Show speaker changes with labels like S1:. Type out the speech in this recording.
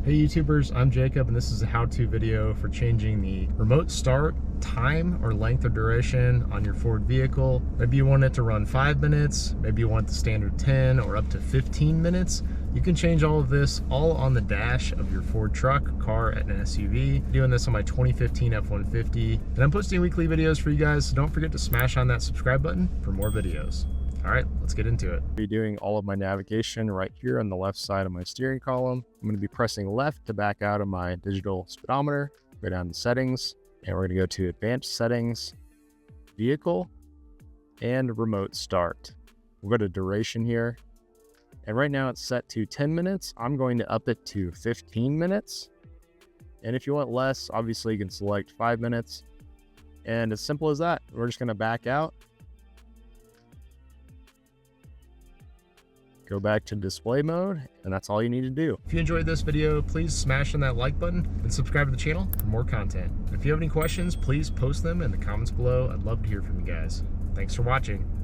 S1: Hey YouTubers, I'm Jacob and this is a how-to video for changing the remote start time or length or duration on your Ford vehicle. Maybe you want it to run 5 minutes, maybe you want the standard 10 or up to 15 minutes. You can change all of this all on the dash of your Ford truck, car, and an SUV. I'm doing this on my 2015 F-150 and I'm posting weekly videos for you guys, so don't forget to smash on that subscribe button for more videos. All right, let's get into it. I'll be doing all of my navigation right here on the left side of my steering column. I'm going to be pressing left to back out of my digital speedometer, go down to settings, and we're going to go to advanced settings, vehicle, and remote start. We'll go to duration here. And right now it's set to 10 minutes. I'm going to up it to 15 minutes. And if you want less, obviously you can select 5 minutes. And as simple as that, we're just going to back out. Go back to display mode, and that's all you need to do. If you enjoyed this video, please smash on that like button and subscribe to the channel for more content. If you have any questions, please post them in the comments below. I'd love to hear from you guys. Thanks for watching.